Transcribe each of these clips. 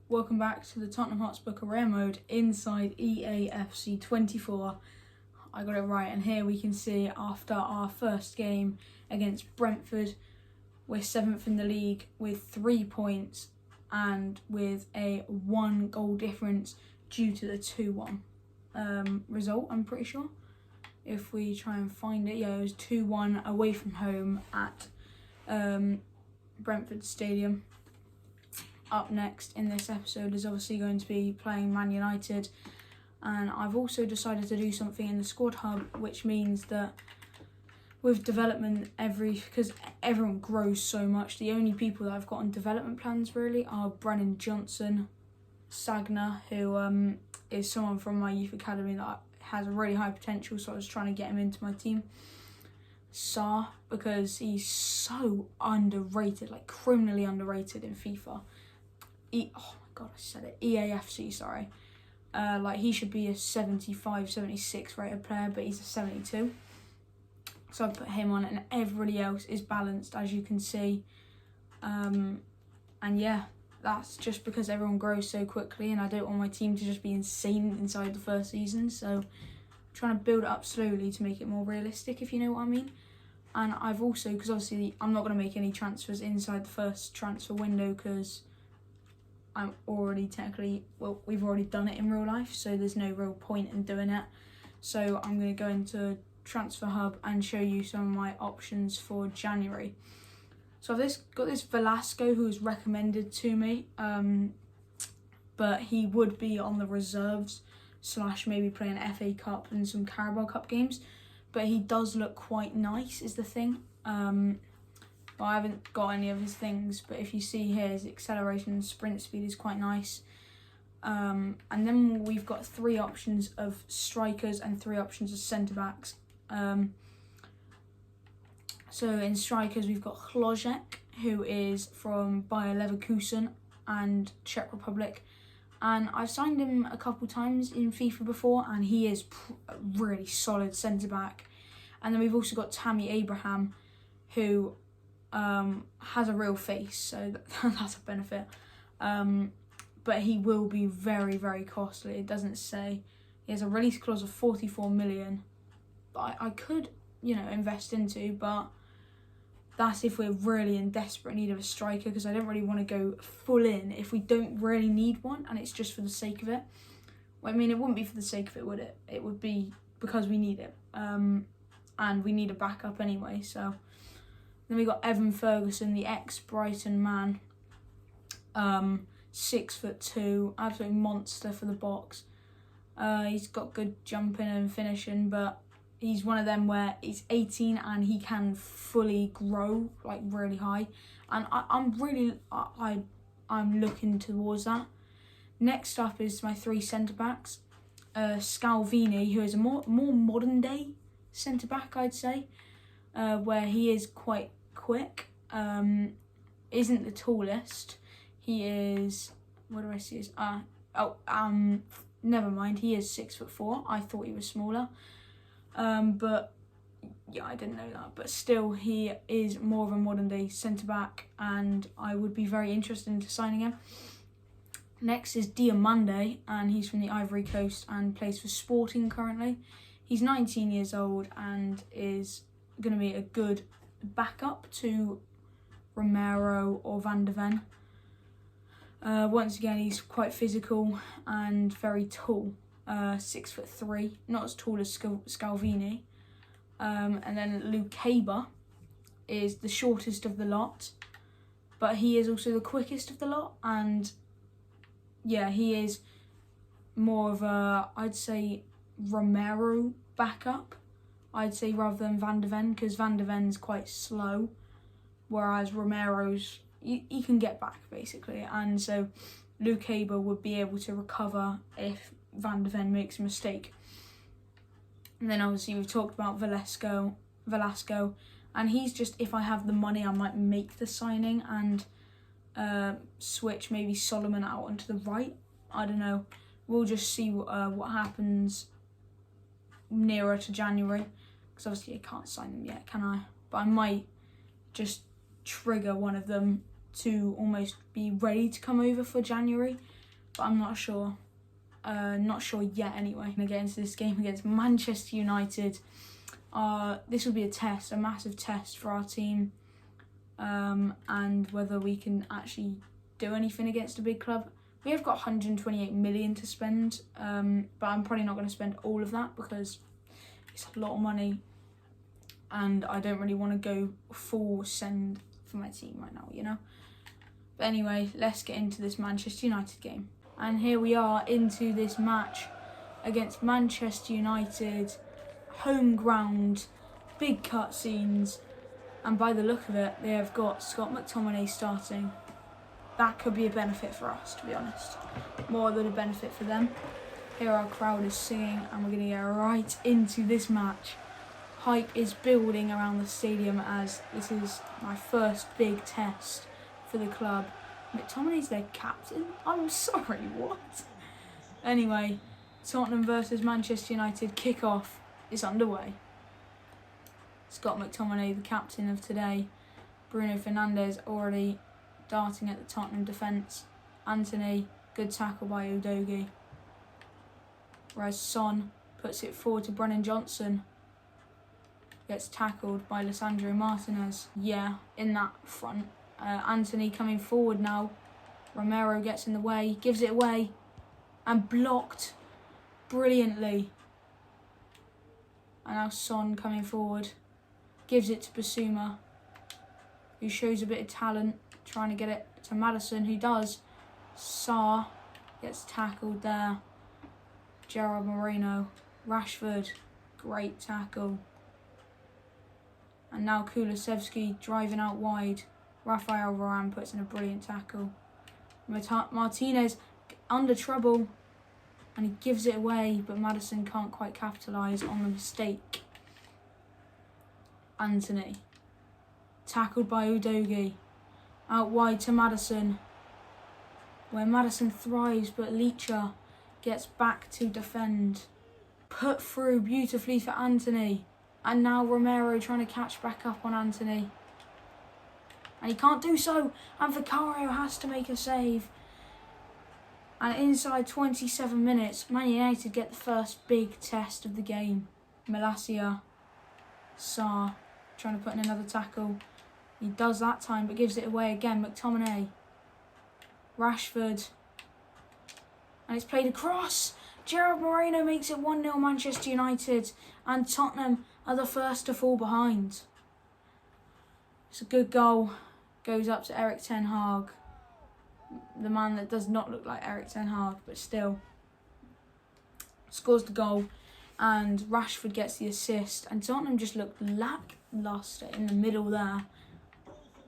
welcome back to the Tottenham Hotspur career mode inside EAFC 24. I got it right, and here we can see after our first game against Brentford, we're 7th in the league with 3 points and with a 1 goal difference due to the 2-1 result, I'm pretty sure. If we try and find it, yeah, it was 2-1 away from home at Brentford Stadium. Up next in this episode is obviously going to be playing Man United, and I've also decided to do something in the squad hub, which means that with development, because everyone grows so much, the only people that I've got on development plans really are Brennan Johnson, Sagna, who is someone from my youth academy that has a really high potential, so I was trying to get him into my team. Sarr, because he's so underrated, like criminally underrated in FIFA. Oh my god, I said it. EAFC, sorry. Like he should be a 75, 76 rated player, but he's a 72. So I put him on, and everybody else is balanced, as you can see. And yeah, that's just because everyone grows so quickly, and I don't want my team to just be insane inside the first season. So I'm trying to build it up slowly to make it more realistic, if you know what I mean. And I've also, because obviously I'm not going to make any transfers inside the first transfer window, because I'm already technically, well, we've already done it in real life, so there's no real point in doing it. So I'm going to go into Transfer Hub and show you some of my options for January. So I've got this Velasco who was recommended to me, but he would be on the reserves / maybe play an FA Cup and some Carabao Cup games. But he does look quite nice, is the thing. But I haven't got any of his things, but if you see here, his acceleration and sprint speed is quite nice. And then we've got 3 options of strikers and 3 options of centre-backs. So in strikers, we've got Hlojek, who is from Bayer Leverkusen and Czech Republic. And I've signed him a couple times in FIFA before, and he is a really solid centre-back. And then we've also got Tammy Abraham, who has a real face, so that's a benefit. But he will be very, very costly. It doesn't say. He has a release clause of 44 million. But I could, invest into, but that's if we're really in desperate need of a striker, because I don't really want to go full in if we don't really need one and it's just for the sake of it. Well, I mean, it wouldn't be for the sake of it, would it? It would be because we need it. And we need a backup anyway, so. Then we got Evan Ferguson, the ex-Brighton man. 6'2", absolute monster for the box. He's got good jumping and finishing, but he's one of them where he's 18 and he can fully grow like really high. And I'm looking towards that. Next up is my 3 centre-backs. Scalvini, who is a more modern day centre-back, I'd say, where he is quite quick, isn't the tallest. He is, what do I see? Never mind, he is 6'4". I thought he was smaller. But yeah, I didn't know that. But still, he is more of a modern day centre-back, and I would be very interested into signing him. Next is Diomande, and he's from the Ivory Coast and plays for Sporting currently. He's 19 years old and is going to be a good backup to Romero or Van de Ven. Once again, he's quite physical and very tall. 6'3", not as tall as Scalvini. And then Lukeba is the shortest of the lot, but he is also the quickest of the lot. And yeah, he is more of a, I'd say, Romero backup, I'd say, rather than Van de Ven, because Van de Ven's quite slow, whereas Romero's, he can get back basically, and so Lukeba would be able to recover if Van de Ven makes a mistake. And then obviously we've talked about Velasco, and he's just, if I have the money, I might make the signing and switch maybe Solomon out onto the right. I don't know. We'll just see what happens nearer to January, because obviously I can't sign them yet, can I? But I might just trigger one of them to almost be ready to come over for January. but I'm not sure. Not sure yet anyway. I'm going to get into this game against Manchester United. This will be a test, a massive test for our team, and whether we can actually do anything against a big club. We have got 128 million to spend, but I'm probably not going to spend all of that because it's a lot of money and I don't really want to go full send for my team right now, you know. But anyway, let's get into this Manchester United game. And here we are into this match against Manchester United, home ground, big cutscenes, and by the look of it, they have got Scott McTominay starting. That could be a benefit for us, to be honest. More than a benefit for them. Here our crowd is singing, and we're going to get right into this match. Hype is building around the stadium as this is my first big test for the club. McTominay's their captain? I'm sorry, what? Anyway, Tottenham versus Manchester United kick-off is underway. Scott McTominay, the captain of today. Bruno Fernandes already darting at the Tottenham defence. Anthony, good tackle by Udogie. Whereas Son puts it forward to Brennan Johnson. Gets tackled by Lisandro Martinez. Yeah, in that front. Anthony coming forward now. Romero gets in the way, gives it away, and blocked brilliantly. And now Son coming forward, gives it to Basuma, who shows a bit of talent, trying to get it to Maddison, who does. Sarr gets tackled there. Gerard Moreno, Rashford, great tackle. And now Kulusevski driving out wide. Rafael Varane puts in a brilliant tackle. Martinez under trouble and he gives it away, but Maddison can't quite capitalise on the mistake. Anthony, tackled by Udogie, out wide to Maddison, where Maddison thrives, but Leacher gets back to defend. Put through beautifully for Anthony. And now Romero trying to catch back up on Anthony. And he can't do so. And Vicario has to make a save. And inside 27 minutes, Man United get the first big test of the game. Malacia, Sarr trying to put in another tackle. He does that time, but gives it away again. McTominay. Rashford. And it's played across. Gerard Moreno makes it 1-0 Manchester United. And Tottenham are the first to fall behind. It's a good goal. Goes up to Erik ten Hag. The man that does not look like Erik ten Hag, but still. Scores the goal. And Rashford gets the assist. And Tottenham just looked lacklustre in the middle there.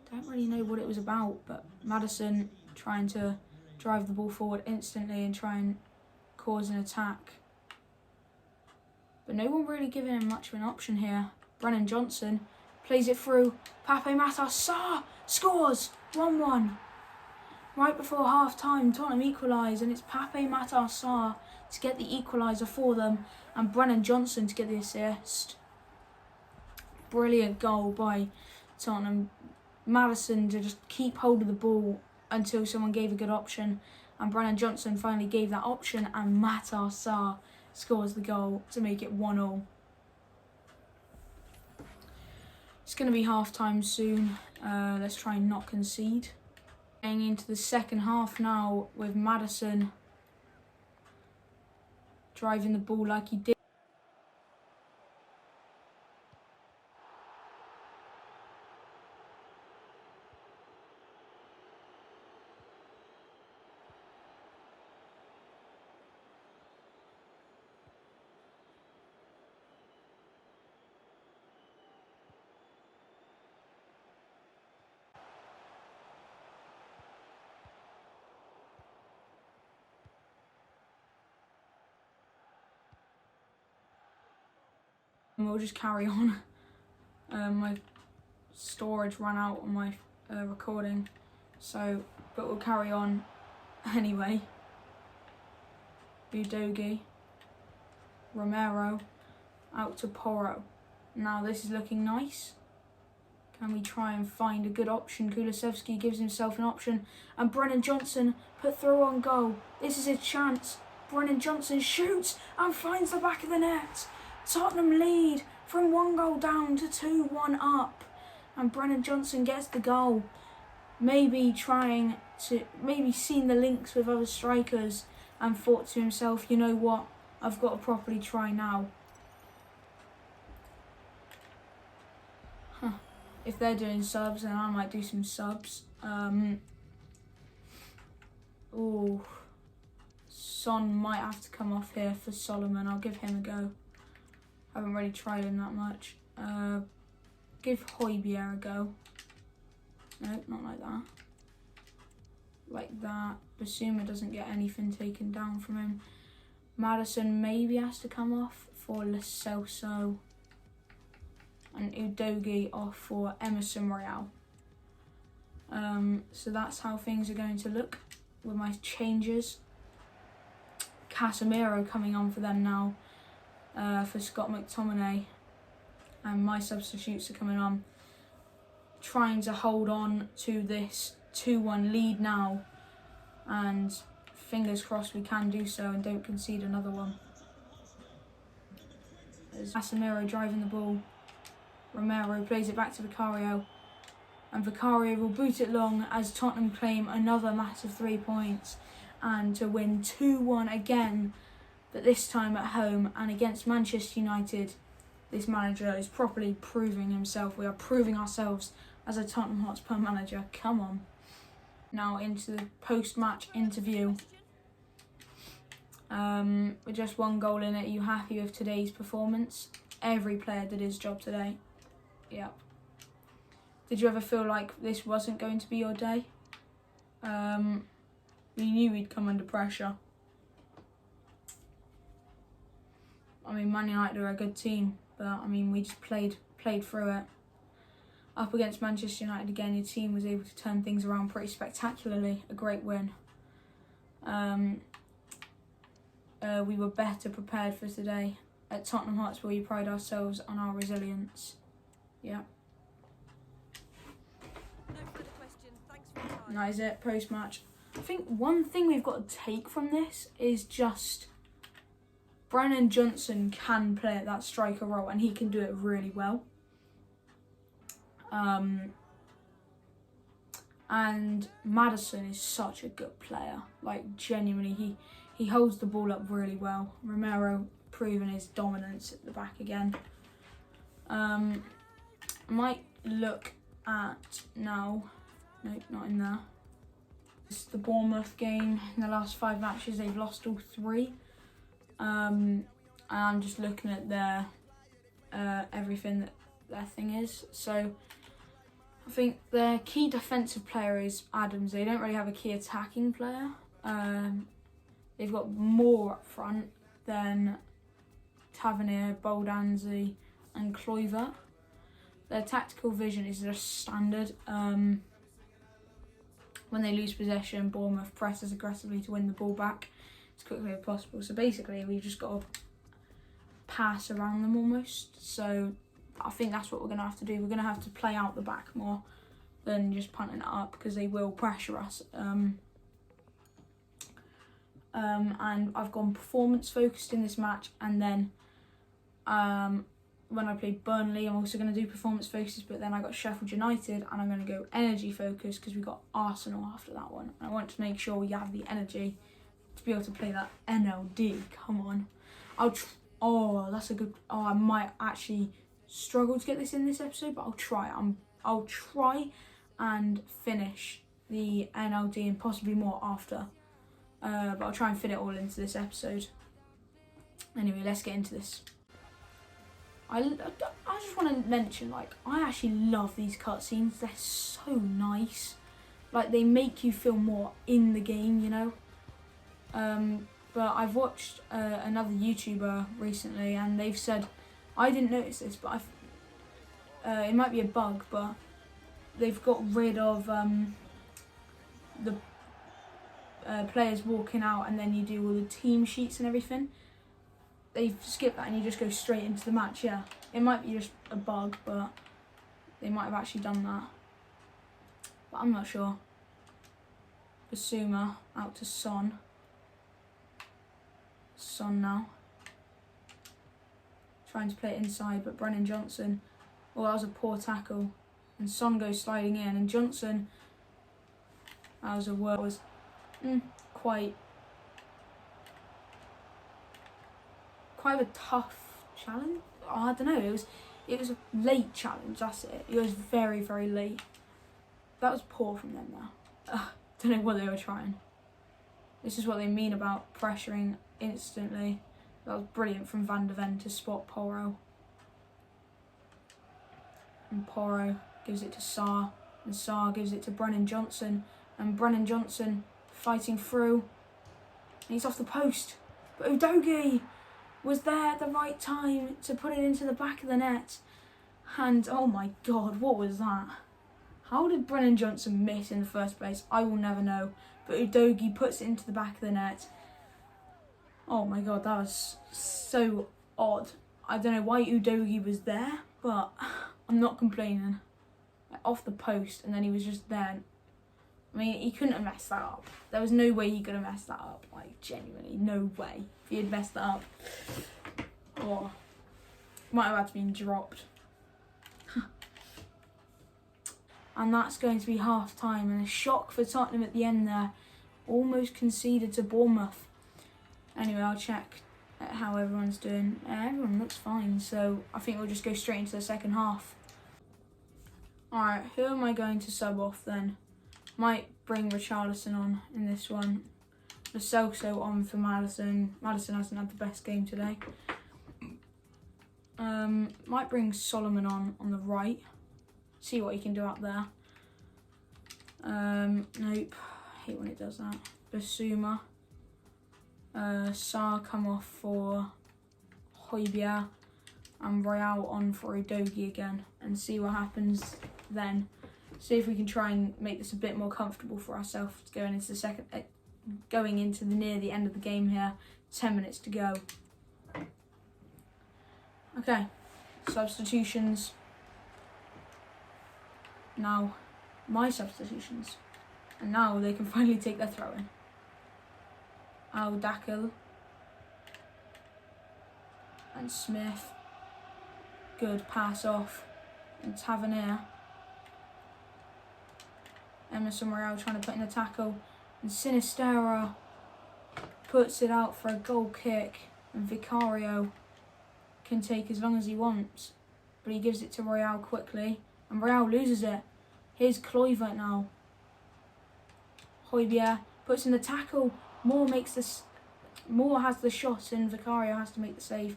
Don't really know what it was about, but Maddison trying to drive the ball forward instantly and try and cause an attack. But no one really giving him much of an option here. Brennan Johnson plays it through. Pape Matar Sarr scores 1-1. Right before half time, Tottenham equalise, and it's Pape Matar Sarr to get the equaliser for them, and Brennan Johnson to get the assist. Brilliant goal by Tottenham. Maddison to just keep hold of the ball until someone gave a good option, and Brennan Johnson finally gave that option, and Matar Sarr scores the goal to make it 1-0. It's going to be half time soon. Let's try and not concede. Getting into the second half now with Maddison driving the ball like he did. And we'll just carry on. My storage ran out on my recording, but we'll carry on anyway. Udogie, Romero, out to Porro. Now this is looking nice. Can we try and find a good option? Kulusevski gives himself an option, and Brennan Johnson put through on goal. This is his chance. Brennan Johnson shoots and finds the back of the net. Tottenham lead from 1 goal down to 2-1 up, and Brennan Johnson gets the goal. Maybe seen the links with other strikers and thought to himself, you know what, I've got to properly try now. If they're doing subs, then I might do some subs. Son might have to come off here for Solomon. I'll give him a go. I haven't really tried him that much. Give Højbjerg a go. No, not like that. Like that. Basuma doesn't get anything taken down from him. Maddison maybe has to come off for Lo Celso. And Udogie off for Emerson Royale. So that's how things are going to look with my changes. Casemiro coming on for them now for Scott McTominay. And my substitutes are coming on. Trying to hold on to this 2-1 lead now. And fingers crossed we can do so and don't concede another one. There's Casemiro driving the ball. Romero plays it back to Vicario, and Vicario will boot it long as Tottenham claim another massive 3 points and to win 2-1 again, but this time at home and against Manchester United. This manager is properly proving himself. We are proving ourselves as a Tottenham Hotspur manager. Come on. Now into the post-match interview. With just 1 goal in it, are you happy with today's performance? Every player did his job today. Yep. Did you ever feel like this wasn't going to be your day? We knew we'd come under pressure. I mean, Man United are a good team, but I mean, we just played through it. Up against Manchester United again, your team was able to turn things around pretty spectacularly. A great win. We were better prepared for today. At Tottenham Hotspur, we pride ourselves on our resilience. Yeah. No further questions. Thanks for your time. That is it, post-match. I think one thing we've got to take from this is just Brennan Johnson can play at that striker role and he can do it really well. And Maddison is such a good player. Like, genuinely, he holds the ball up really well. Romero proving his dominance at the back again. I might look at now. Nope, not in there. It's the Bournemouth game. In the last 5 matches, they've lost all 3. And I'm just looking at their everything that their thing is. So I think their key defensive player is Adams. They don't really have a key attacking player. They've got more up front than Tavernier, Boldanzi and Kluivert. Their tactical vision is just standard. When they lose possession, Bournemouth presses aggressively to win the ball back as quickly as possible. So basically, we've just got to pass around them almost. So I think that's what we're going to have to do. We're going to have to play out the back more than just punting it up because they will pressure us. And I've gone performance focused in this match, and then when I played Burnley, I'm also going to do performance focused, but then I got Sheffield United and I'm going to go energy focused because we got Arsenal after that one. And I want to make sure we have the energy to be able to play that NLD. Come on. That's a good... I might actually struggle to get this in this episode, but I'll try. I'll try and finish the NLD and possibly more after. But I'll try and fit it all into this episode. Anyway, let's get into this. I just want to mention, like, I actually love these cutscenes. They're so nice. Like, they make you feel more in the game, you know. But I've watched another YouTuber recently, and they've said, I didn't notice this, but it might be a bug, but they've got rid of the players walking out, and then you do all the team sheets and everything. They've skipped that and you just go straight into the match. Yeah, it might be just a bug, but they might have actually done that. But I'm not sure. Basuma out to Son. Son now. Trying to play it inside, but Brennan Johnson. Oh, that was a poor tackle. And Son goes sliding in, and Johnson. That was a word. Was quite a tough challenge. Oh, I don't know. It was a late challenge. That's it. It was very, very late. That was poor from them though. Don't know what they were trying. This is what they mean about pressuring instantly. That was brilliant from Van der Ven to spot Porro. And Porro gives it to Sarr. And Sarr gives it to Brennan Johnson. And Brennan Johnson fighting through. And he's off the post. But Udogie was there at the right time to put it into the back of the net. And oh my God, what was that? How did Brennan Johnson miss in the first place? I will never know. But Udogie puts it into the back of the net. Oh my God, that was so odd. I don't know why Udogie was there, but I'm not complaining. Like, off the post, and then he was just there. I mean, he couldn't have messed that up. There was no way he could have messed that up. Like, genuinely, no way. If he had messed that up, or might have had to be dropped. And that's going to be half time. And a shock for Tottenham at the end there. Almost conceded to Bournemouth. Anyway, I'll check how everyone's doing. Everyone looks fine. So I think we'll just go straight into the second half. Alright, who am I going to sub off then? Might bring Richarlison on in this one. Lo Celso on for Maddison. Maddison hasn't had the best game today. Might bring Solomon on the right. See what he can do out there. Nope. I hate when it does that. Basuma. Sarr come off for Højbjerg. And Royale on for Udogie again. And see what happens then. See if we can try and make this a bit more comfortable for ourselves going into the near the end of the game here. 10 minutes to go. Okay, substitutions. Now, my substitutions. And now they can finally take their throw in. Al-Dakhil. And Smith. Good pass off. And Tavernier. Emerson Royale trying to put in a tackle. And Sinistera puts it out for a goal kick. And Vicario can take as long as he wants. But he gives it to Royale quickly. And Royale loses it. Here's Kluivert now. Højbjerg puts in the tackle. Moore has the shot and Vicario has to make the save.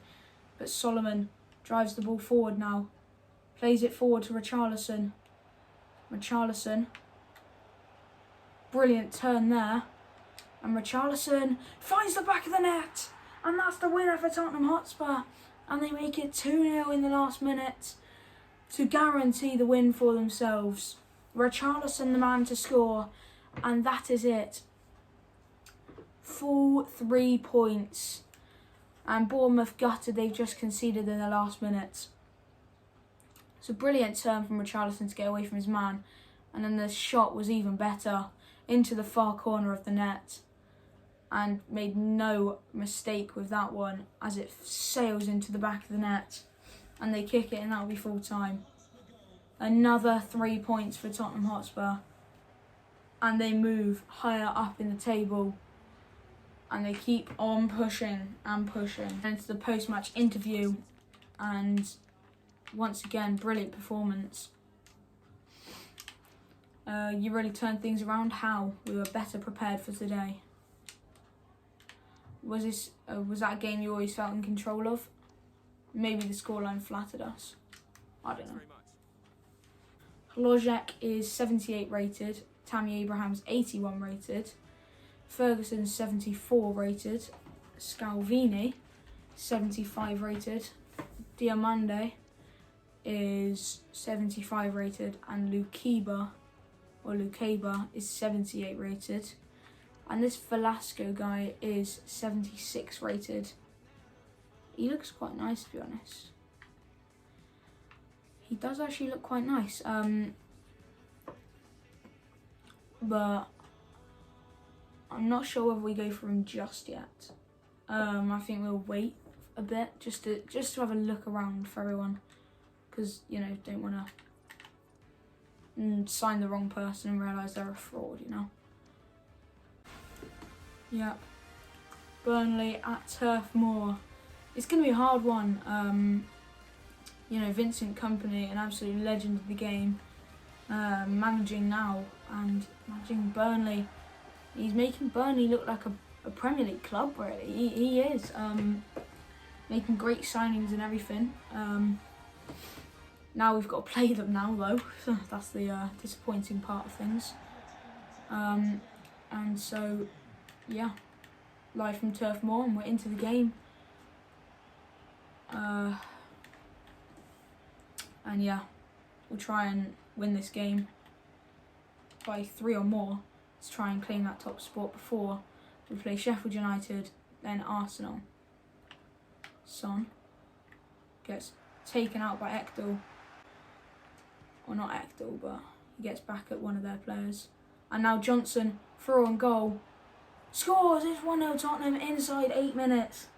But Solomon drives the ball forward now. Plays it forward to Richarlison. Richarlison. Brilliant turn there. And Richarlison finds the back of the net. And that's the winner for Tottenham Hotspur. And they make it 2-0 in the last minute to guarantee the win for themselves. Richarlison the man to score. And that is it. Full 3 points. And Bournemouth gutted, they've just conceded in the last minute. It's a brilliant turn from Richarlison to get away from his man. And then the shot was even better into the far corner of the net. And made no mistake with that one as it sails into the back of the net. And they kick it and that'll be full time. Another 3 points for Tottenham Hotspur. And they move higher up in the table. And they keep on pushing and pushing. And into the post-match interview. And once again, brilliant performance. You really turned things around. How? We were better prepared for today. Was that a game you always felt in control of? Maybe the scoreline flattered us. I don't know. Hlojek is 78 rated. Tammy Abraham's 81 rated. Ferguson's 74 rated. Scalvini 75 rated. Diamande is 75 rated. And Lukeba is 78 rated. And this Velasco guy is 76 rated. He looks quite nice, to be honest. He does actually look quite nice. But I'm not sure whether we go for him just yet. I think we'll wait a bit just to have a look around for everyone, because you know, don't want to sign the wrong person and realise they're a fraud, you know. Yeah, Burnley at Turf Moor. It's going to be a hard one. You know, Vincent Kompany, an absolute legend of the game, managing now and managing Burnley. He's making Burnley look like a Premier League club, really. He is. Making great signings and everything. Now we've got to play them now, though. So that's the disappointing part of things. And so, yeah, live from Turf Moor, and we're into the game. And yeah, we'll try and win this game by 3 or more to try and claim that top spot before we play Sheffield United, then Arsenal. Son gets taken out by Ekdal. Or not Ekdal, but he gets back at one of their players. And now Johnson, throw and goal. Scores! It's 1-0 Tottenham inside 8 minutes.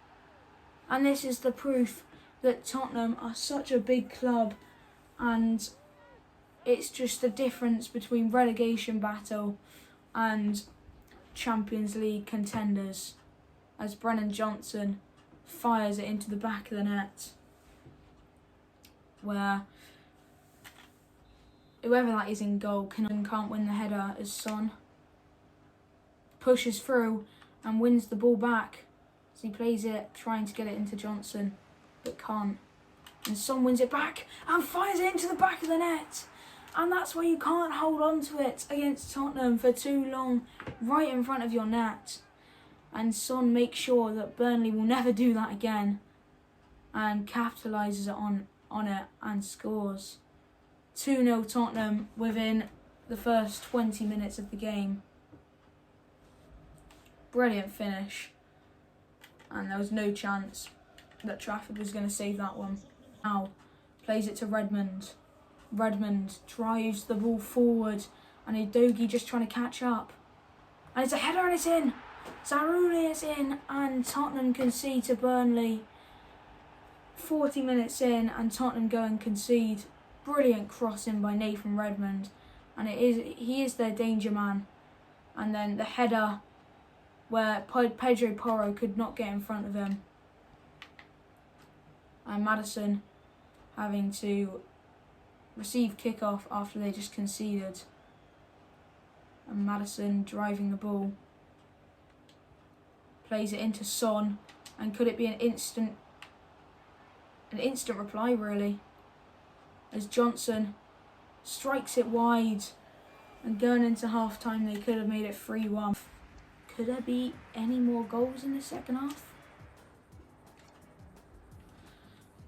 And this is the proof that Tottenham are such a big club, and it's just the difference between relegation battle and Champions League contenders, as Brennan Johnson fires it into the back of the net, where whoever that is in goal can't win the header, as Son pushes through and wins the ball back. So he plays it, trying to get it into Johnson, but can't. And Son wins it back and fires it into the back of the net. And that's why you can't hold on to it against Tottenham for too long, right in front of your net. And Son makes sure that Burnley will never do that again, and capitalises on it and scores. 2-0 Tottenham within the first 20 minutes of the game. Brilliant finish. And there was no chance that Trafford was going to save that one. Now, plays it to Redmond. Redmond drives the ball forward, and Udogie just trying to catch up. And it's a header and it's in. Zaroury is in, and Tottenham concede to Burnley. 40 minutes in, and Tottenham go and concede. Brilliant crossing by Nathan Redmond, and he is their danger man. And then the header, where Pedro Porro could not get in front of him, and Maddison having to receive kickoff after they just conceded, and Maddison driving the ball, plays it into Son, and could it be an instant reply, really, as Johnson strikes it wide, and going into half time they could have made it 3-1. Could there be any more goals in the second half?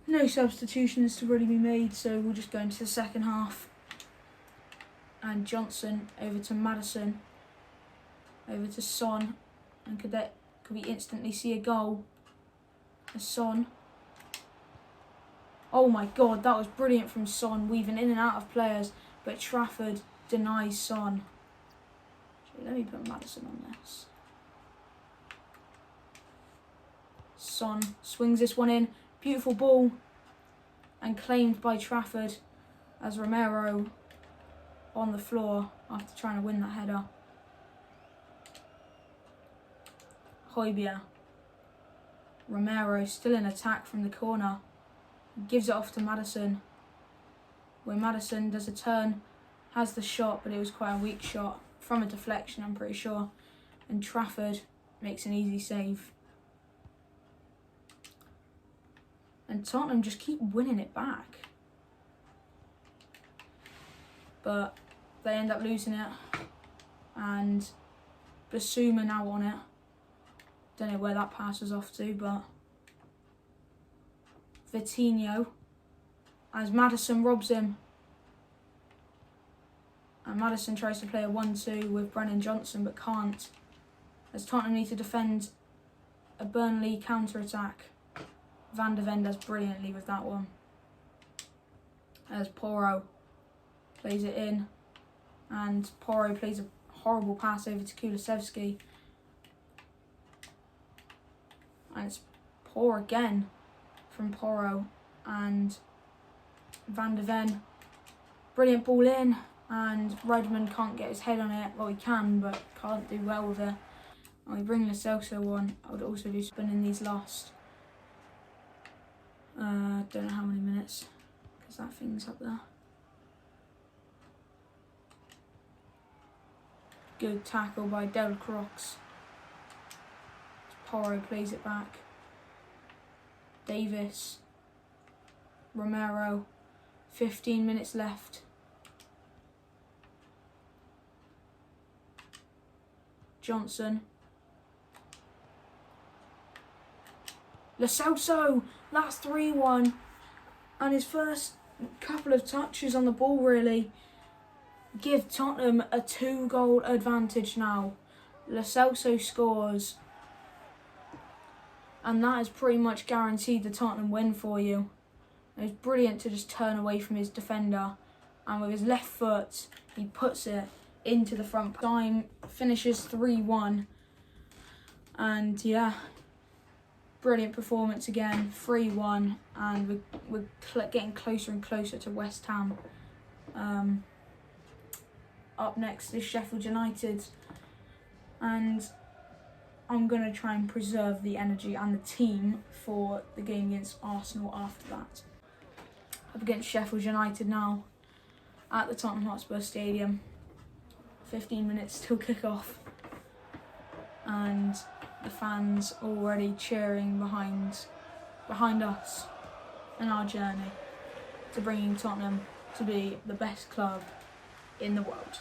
No substitutions to really be made, so we'll just go into the second half. And Johnson over to Maddison, over to Son, and could we instantly see a goal? A Son. Oh my God, that was brilliant from Son, weaving in and out of players, but Trafford denies Son. Actually, let me put Maddison on this. Son swings this one in. Beautiful ball, and claimed by Trafford, as Romero on the floor after trying to win that header. Højbjerg. Romero still in attack from the corner. Gives it off to Maddison, where Maddison does a turn, has the shot, but it was quite a weak shot from a deflection, I'm pretty sure. And Trafford makes an easy save. And Tottenham just keep winning it back. But they end up losing it. And Basuma now on it. Don't know where that pass was off to, but Vitinho, as Maddison robs him. And Maddison tries to play a 1-2 with Brennan Johnson, but can't, as Tottenham need to defend a Burnley counter-attack. Van de Ven does brilliantly with that one. as Porro plays it in, and Porro plays a horrible pass over to Kulusevski, and it's poor again from Porro and Van de Ven. Brilliant ball in, and Redmond can't get his head on it. Well, he can, but can't do well with it. And we bring Lo Celso on. I would also do spin in these last, don't know how many minutes, because that thing's up there. Good tackle by Del Crocs. Porro plays it back. Davis. Romero. 15 minutes left. Johnson. Lo Celso, that's 3-1. And his first couple of touches on the ball really give Tottenham a 2-goal advantage now. Lo Celso scores. And that is pretty much guaranteed the Tottenham win for you. It was brilliant to just turn away from his defender. And with his left foot, he puts it into the front. Time finishes 3-1. And yeah, brilliant performance again, 3-1. And we're getting closer and closer to West Ham. Up next is Sheffield United. And I'm going to try and preserve the energy and the team for the game against Arsenal after that. Up against Sheffield United now at the Tottenham Hotspur Stadium. 15 minutes till kick-off. And the fans already cheering behind us in our journey to bringing Tottenham to be the best club in the world.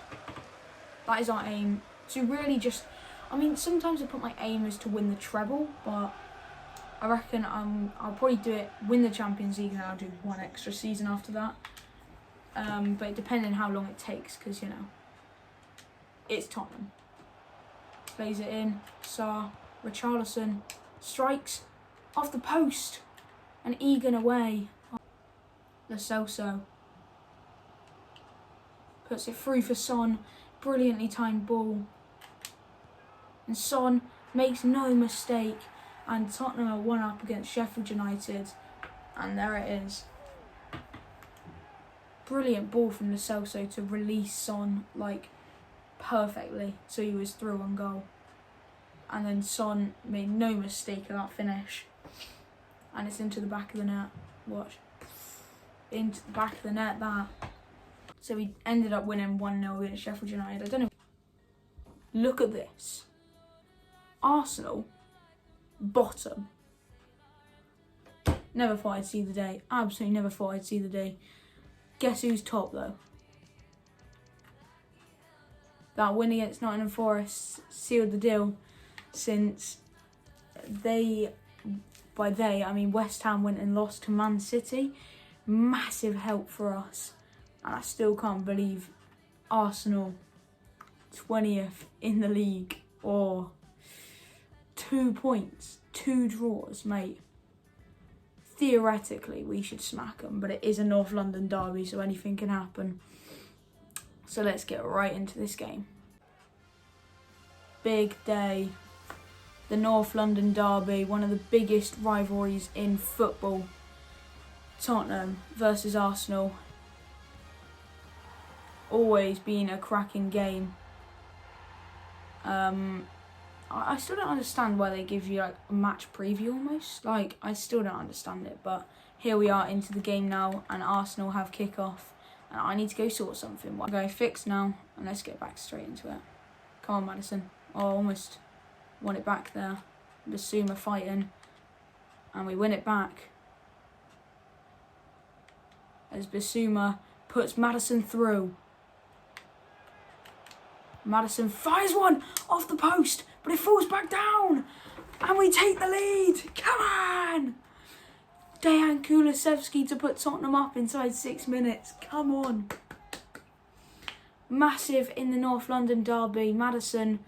That is our aim, to really just, I mean, sometimes I put my aim as to win the treble, but I reckon I'll probably do it, win the Champions League, and I'll do one extra season after that. But depending on how long it takes, because, you know, it's Tottenham. Plays it in, Sarr, Richarlison, strikes off the post, and Egan away. Lo Celso puts it through for Son, brilliantly timed ball. And Son makes no mistake, and Tottenham are 1-up against Sheffield United, and there it is. Brilliant ball from Lo Celso to release Son, like, perfectly, so he was through on goal. And then Son made no mistake of that finish, and it's into the back of the net. Watch. Into the back of the net, that. So we ended up winning 1-0 against Sheffield United. I don't know. Look at this. Arsenal, bottom. Never thought I'd see the day. Absolutely never thought I'd see the day. Guess who's top though? That win against Nottingham Forest sealed the deal, since by they, I mean West Ham went and lost to Man City. Massive help for us. And I still can't believe Arsenal 20th in the league, or 2 points, 2 draws, mate. Theoretically, we should smack them, but it is a North London derby, so anything can happen. So let's get right into this game. Big day. The North London derby, one of the biggest rivalries in football. Tottenham versus Arsenal. Always been a cracking game. I still don't understand why they give you like a match preview almost. Like, I still don't understand it, but here we are into the game now, and Arsenal have kick-off, and I need to go sort something. I'm going fixed now, and let's get back straight into it. Come on, Maddison. Oh, almost won it back there. Basuma fighting, and we win it back. As Basuma puts Maddison through. Maddison fires one off the post, but it falls back down, and we take the lead. Come on! Dejan Kulusevski to put Tottenham up inside 6 minutes. Come on. Massive in the North London derby. Maddison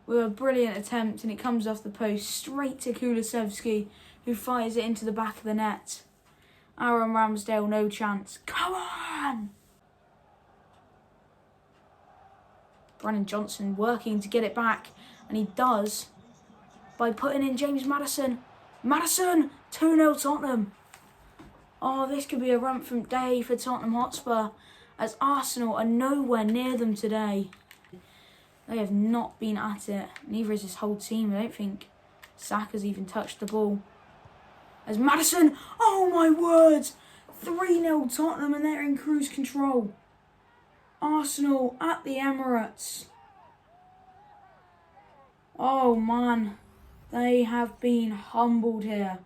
with a brilliant attempt, and it comes off the post straight to Kulusevski, who fires it into the back of the net. Aaron Ramsdale, no chance. Come on! Brennan Johnson working to get it back, and he does by putting in James Maddison. Maddison! 2-0 Tottenham. Oh, this could be a rampant day for Tottenham Hotspur, as Arsenal are nowhere near them today. They have not been at it. Neither is this whole team. I don't think Saka's even touched the ball. As Maddison, oh my word! 3-0 Tottenham, and they're in cruise control. Arsenal at the Emirates. Oh man, they have been humbled here.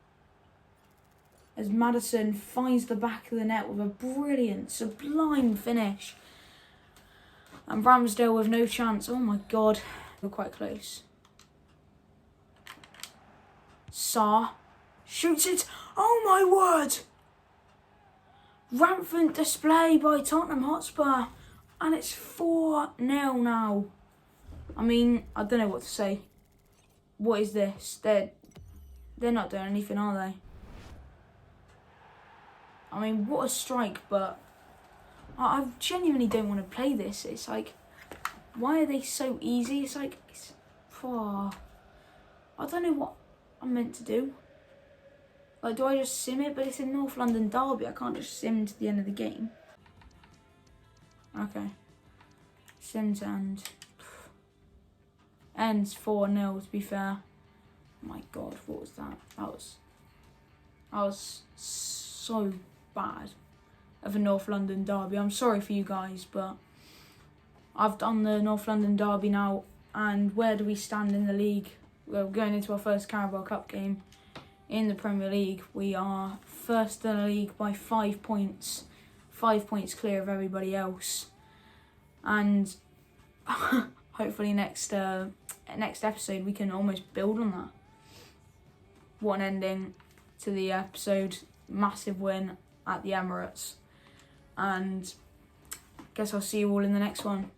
As Maddison finds the back of the net with a brilliant, sublime finish. And Ramsdale with no chance. Oh my god, we're quite close. Sarr shoots it. Oh my word! Rampant display by Tottenham Hotspur. And it's 4-0 now. I mean, I don't know what to say. What is this? They're not doing anything, are they? I mean, what a strike, but I genuinely don't want to play this. It's like, why are they so easy? It's like, I don't know what I'm meant to do. Like, do I just sim it? But it's in North London derby. I can't just sim to the end of the game. Okay. Sims and ends 4-0 to be fair. My god, what was that? That was so bad of a North London derby. I'm sorry for you guys, but I've done the North London derby now, and where do we stand in the league? We're going into our first Carabao Cup game in the Premier League. We are first in the league by 5 points. 5 points clear of everybody else. And hopefully next episode we can almost build on that. What an ending to the episode. Massive win at the Emirates. And I guess I'll see you all in the next one.